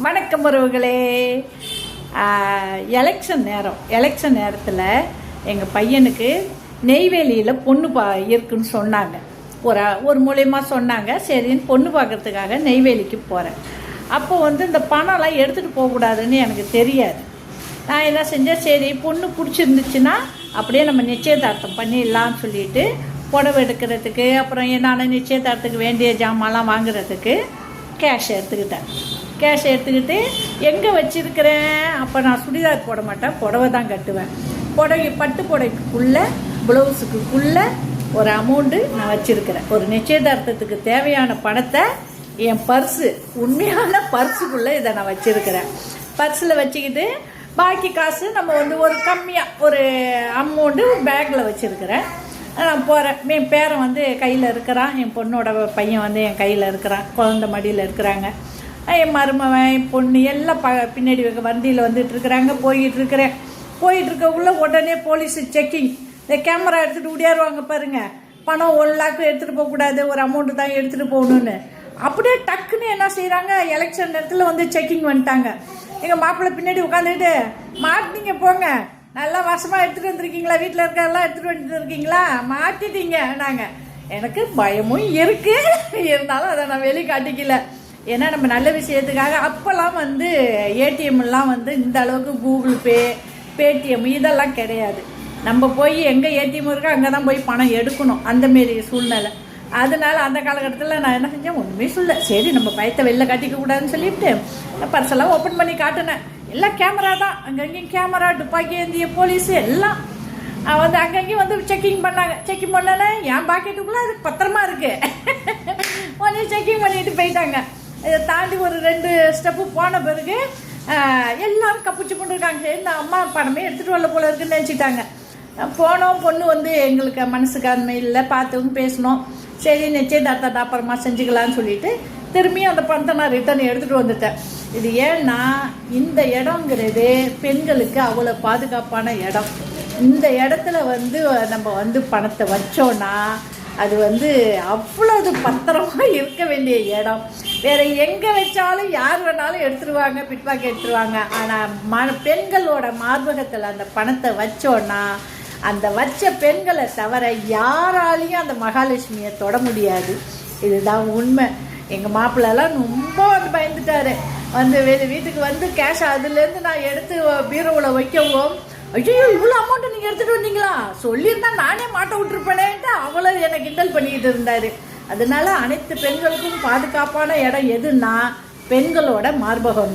வணக்கம் உறவுகளே. எலெக்ஷன் நேரத்தில் எங்கள் பையனுக்கு நெய்வேலியில் பொண்ணு இருக்குன்னு சொன்னாங்க. ஒரு மூலயமா சொன்னாங்க. சரின்னு பொண்ணு பார்க்கறதுக்காக நெய்வேலிக்கு போகிறேன். அப்போ இந்த பணம்லாம் எடுத்துகிட்டு போகக்கூடாதுன்னு எனக்கு தெரியாது. நான் என்ன செஞ்சேன், சரி பொண்ணு பிடிச்சிருந்துச்சுன்னா அப்படியே நம்ம நிச்சயதார்த்தம் பண்ணிடலான்னு சொல்லிட்டு புடவை எடுக்கிறதுக்கு, அப்புறம் என்னென்ன நிச்சயதார்த்தத்துக்கு வேண்டிய ஜாமான்லாம் வாங்குறதுக்கு கேஷ் எடுத்துக்கிட்டு எங்கே வச்சுருக்கிறேன். அப்போ நான் சுடிதார் போட மாட்டேன், புடவை தான் கட்டுவேன். பட்டு புடவைக்குள்ளே ப்ளவுஸுக்குள்ளே ஒரு அமௌண்ட்டு நான் வச்சுருக்கிறேன். ஒரு நிச்சயதார்த்தத்துக்கு தேவையான பணத்தை என் உண்மையான பர்ஸுக்குள்ளே இதை நான் வச்சுருக்கிறேன். பர்ஸில் வச்சுக்கிட்டு பாக்கி காசு நம்ம ஒரு கம்மியாக ஒரு அமௌண்ட்டு பேக்கில் வச்சுருக்கிறேன். நான் போகிறேன். என் பேரன் கையில் இருக்கிறான், என் பொண்ணோட பையன் என் கையில் இருக்கிறான், குழந்தை மடியில் இருக்கிறாங்க. என் மருமவன், என் பொண்ணு எல்லாம் பின்னாடி வண்டியில் வந்துட்டுருக்குறாங்க. போயிட்டுருக்கக்குள்ளே உடனே போலீஸு செக்கிங். இந்த கேமரா எடுத்துகிட்டு ஓடியாருவாங்க பாருங்கள். பணம் 1 லாக்கு எடுத்துகிட்டு போகக்கூடாது, ஒரு அமௌண்ட்டு தான் எடுத்துகிட்டு போகணுன்னு. அப்படியே டக்குன்னு என்ன செய்கிறாங்க, எலெக்ஷன் நேரத்தில் செக்கிங் வந்துட்டாங்க. எங்கள் மாப்பிள்ளை பின்னாடி உட்காந்துக்கிட்டு, மாட்டினீங்க போங்க, நல்லா வசமாக எடுத்துகிட்டு வந்துருக்கீங்களா, வீட்டில் இருக்கிறதெல்லாம் எடுத்துகிட்டு வந்துருக்கீங்களா, மாட்டிட்டீங்க. நாங்கள் எனக்கு பயமும் இருக்குது, இருந்தாலும் அதை நான் வெளியே காட்டிக்கல. ஏன்னா நம்ம நல்ல விஷயத்துக்காக. அப்போல்லாம் ஏடிஎம்லாம் இந்த அளவுக்கு கூகுள் பே, பேடிஎம் இதெல்லாம் கிடையாது. நம்ம போய் எங்கே ஏடிஎம் இருக்கோ அங்கே தான் போய் பணம் எடுக்கணும், அந்தமாரி சூழ்நிலை. அதனால அந்த காலகட்டத்தில் நான் என்ன செஞ்சேன், ஒன்றுமே சொல்ல. சரி நம்ம பயத்தை வெளில காட்டிக்க கூடாதுன்னு சொல்லிவிட்டு பர்ஸெல்லாம் ஓப்பன் பண்ணி காட்டினேன். எல்லாம் கேமரா தான், அங்கங்கேயும் கேமரா, துப்பாக்கி ஏந்திய போலீஸு எல்லாம் அங்கங்கேயும் செக்கிங் பண்ணாங்க. செக்கிங் பண்ணோன்னே என் பாக்கெட்டுக்குள்ளே அதுக்கு பத்திரமா இருக்கு. உடனே செக்கிங் பண்ணிட்டு போயிட்டாங்க. இதை தாண்டி ஒரு 2 ஸ்டெப்பு போன பிறகு எல்லாரும் கப்பிச்சு கொண்டுருக்காங்க. இந்த அம்மா பணமே எடுத்துகிட்டு வரல போல இருக்குன்னு நினச்சிட்டாங்க. போனோம். பொண்ணு எங்களுக்கு மனசுக்கு அந்த இல்லை, பார்த்தும் பேசணும். சரி நிச்சயதார்த்தத்தை அப்புறமா செஞ்சுக்கலான்னு சொல்லிட்டு திரும்பியும் அந்த பணத்தை நான் ரிட்டர்ன் எடுத்துகிட்டு வந்துட்டேன். இது ஏன்னா இந்த இடங்கிறது பெண்களுக்கு அவ்வளோ பாதுகாப்பான இடம். இந்த இடத்துல நம்ம பணத்தை வச்சோன்னா அது அவ்வளவு பத்திரமாக இருக்க வேண்டிய இடம். வேற எங்கே வச்சாலும் யார் வேணாலும் எடுத்துருவாங்க, பிட்பாக்கெட் எடுத்துருவாங்க. ஆனால் பெண்களோட மார்பகத்தில் அந்த பணத்தை வச்சோன்னா அந்த வச்ச பெண்களை தவிர யாராலையும் அந்த மகாலட்சுமியை தொட முடியாது. இதுதான் உண்மை. எங்கள் மாப்பிள்ளெல்லாம் ரொம்ப பயந்துட்டாரு. வீட்டுக்கு கேஷ் அதுலேருந்து நான் எடுத்து பீரோவில் வைக்கவும், ஐயோ இவ்வளோ அமௌண்ட்டு நீங்கள் எடுத்துகிட்டு வந்தீங்களா, சொல்லியிருந்தா நானே மாட்ட விட்டுருப்பேனேன்ட்டு அவ்வளோ எனக்கு கிண்டல் பண்ணிக்கிட்டு இருந்தார். அதனால அனைத்து பெண்களுக்கும் பாதுகாப்பான இடம் எதுன்னா பெண்களோட மார்பகம்.